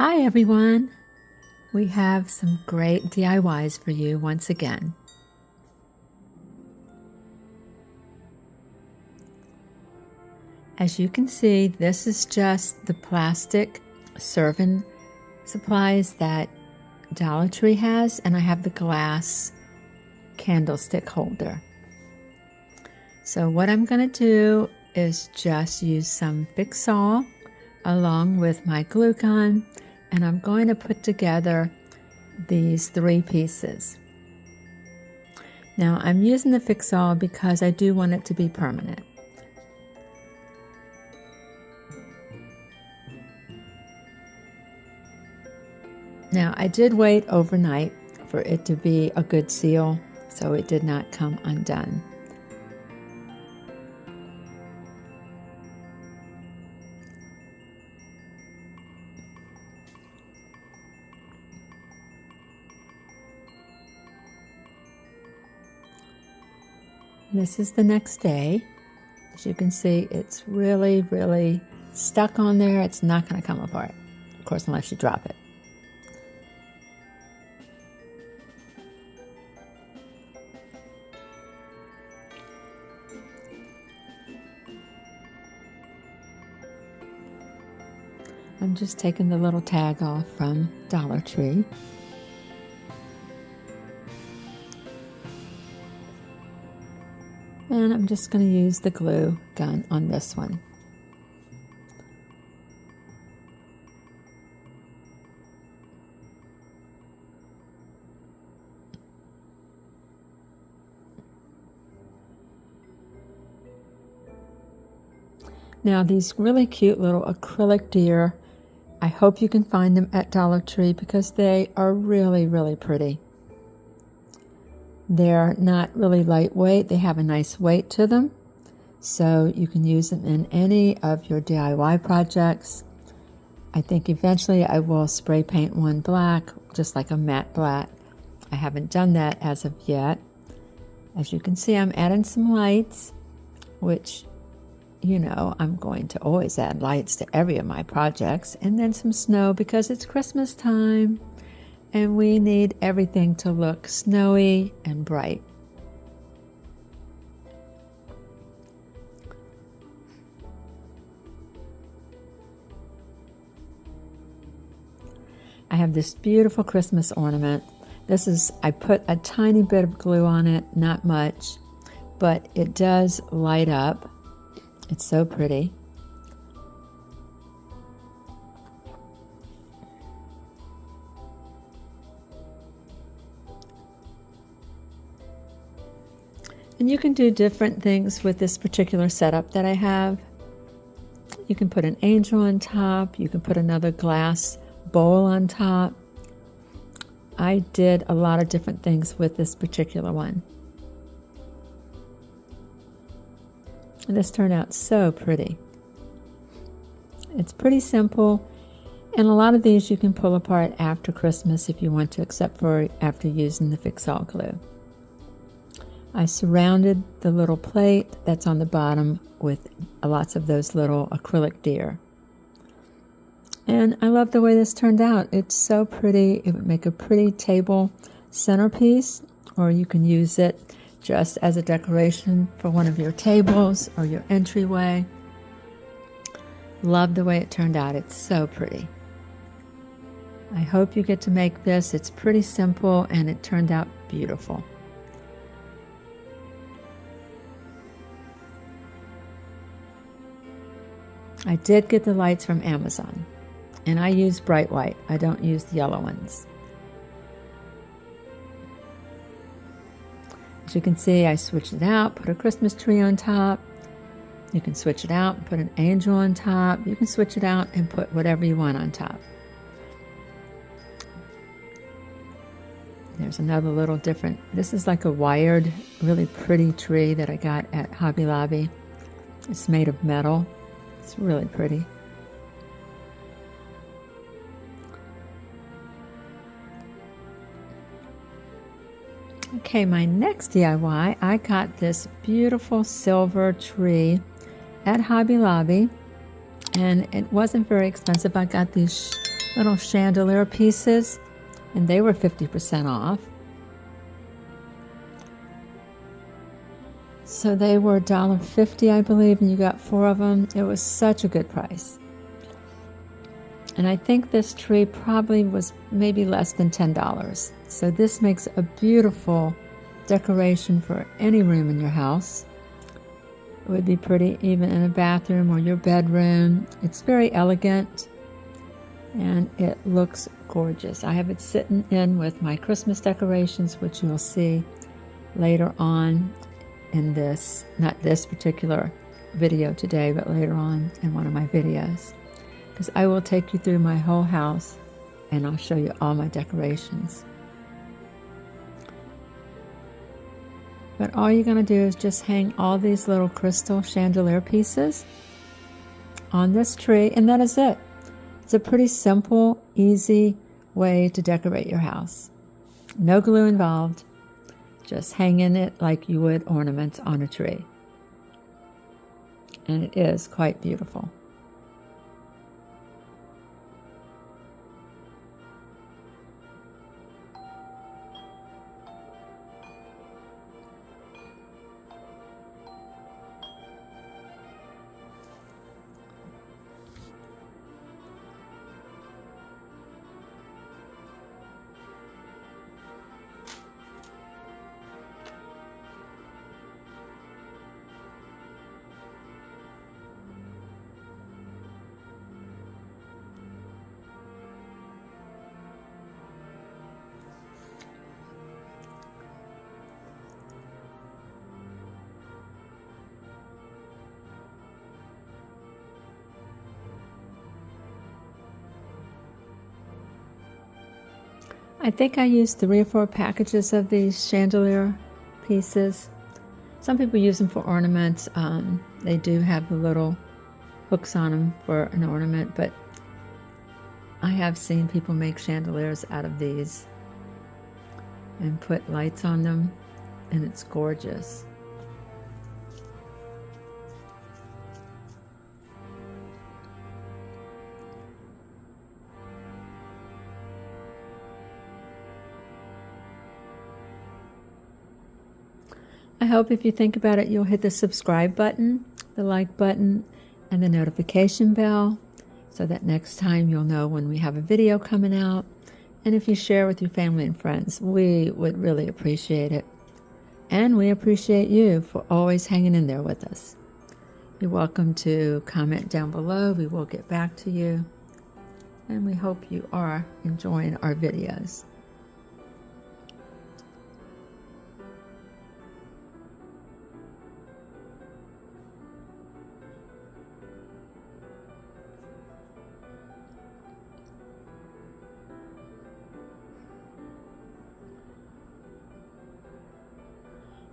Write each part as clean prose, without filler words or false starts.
Hi everyone! We have some great DIYs for you once again. As you can see, this is just the plastic serving supplies that Dollar Tree has, and I have the glass candlestick holder. So what I'm going to do is just use some Fix-All along with my glue gun, and I'm going to put together these 3 pieces. Now I'm using the Fix-All because I do want it to be permanent. Now I did wait overnight for it to be a good seal, so it did not come undone. This is the next day. As you can see, it's really stuck on there. It's not going to come apart, of course, unless you drop it. I'm just taking the little tag off from Dollar Tree. And I'm just going to use the glue gun on this one. Now these really cute little acrylic deer, I hope you can find them at Dollar Tree because they are really pretty. They're not really lightweight. They have a nice weight to them, so you can use them in any of your DIY projects. I think eventually I will spray paint one black, just like a matte black. I haven't done that as of yet. As you can see, I'm adding some lights, which, you know, I'm going to always add lights to every of my projects, and then some snow because it's Christmas time. And we need everything to look snowy and bright. I have this beautiful Christmas ornament. I put a tiny bit of glue on it, not much, but it does light up. It's so pretty. And you can do different things with this particular setup that I have. You can put an angel on top. You can put another glass bowl on top. I did a lot of different things with this particular one. And this turned out so pretty. It's pretty simple. And a lot of these you can pull apart after Christmas if you want to, except for after using the Fix-All glue. I surrounded the little plate that's on the bottom with lots of those little acrylic deer. And I love the way this turned out. It's so pretty. It would make a pretty table centerpiece, or you can use it just as a decoration for one of your tables or your entryway. Love the way it turned out. It's so pretty. I hope you get to make this. It's pretty simple and it turned out beautiful. I did get the lights from Amazon, and I use bright white. I don't use the yellow ones. As you can see, I switched it out, put a Christmas tree on top. You can switch it out and put an angel on top. You can switch it out and put whatever you want on top. There's another little different, this is like a wired, really pretty tree that I got at Hobby Lobby. It's made of metal. It's really pretty. Okay, my next DIY, I got this beautiful silver tree at Hobby Lobby, and it wasn't very expensive. I got these little chandelier pieces, and they were 50% off. So they were $1.50, I believe, and you got 4 of them. It was such a good price. And I think this tree probably was maybe less than $10. So this makes a beautiful decoration for any room in your house. It would be pretty even in a bathroom or your bedroom. It's very elegant and it looks gorgeous. I have it sitting in with my Christmas decorations, which you'll see later on in this, not this particular video today, but later on in one of my videos. Because I will take you through my whole house and I'll show you all my decorations. But all you're going to do is just hang all these little crystal chandelier pieces on this tree, and that is it. It's a pretty simple, easy way to decorate your house. No glue involved, just hanging it like you would ornaments on a tree. And it is quite beautiful. I think I used 3 or 4 packages of these chandelier pieces. Some people use them for ornaments. They do have the little hooks on them for an ornament, but I have seen people make chandeliers out of these and put lights on them, and it's gorgeous. I hope if you think about it, you'll hit the subscribe button, the like button, and the notification bell so that next time you'll know when we have a video coming out. And if you share with your family and friends, we would really appreciate it. And we appreciate you for always hanging in there with us. You're welcome to comment down below. We will get back to you. And we hope you are enjoying our videos.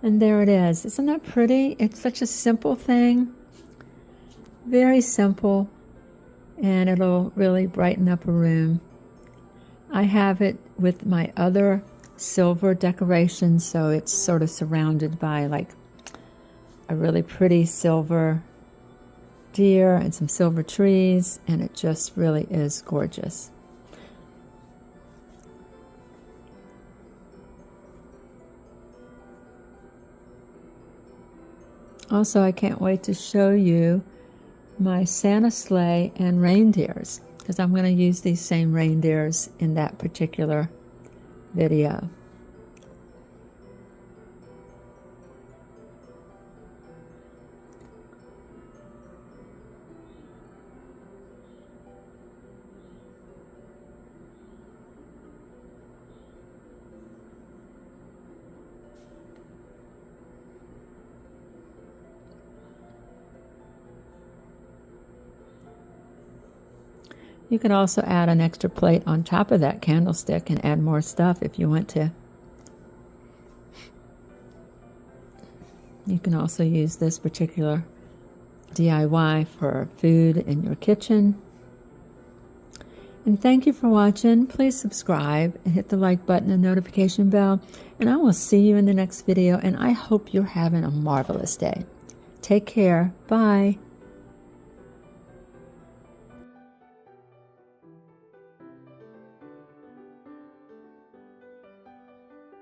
And there it is. Isn't that pretty? It's such a simple thing. Very simple. And it'll really brighten up a room. I have it with my other silver decorations, so it's sort of surrounded by like a really pretty silver deer and some silver trees, and it just really is gorgeous. Also, I can't wait to show you my Santa sleigh and reindeers, because I'm going to use these same reindeers in that particular video. You can also add an extra plate on top of that candlestick and add more stuff if you want to. You can also use this particular DIY for food in your kitchen. And thank you for watching. Please subscribe and hit the like button and notification bell. And I will see you in the next video, and I hope you're having a marvelous day. Take care. Bye.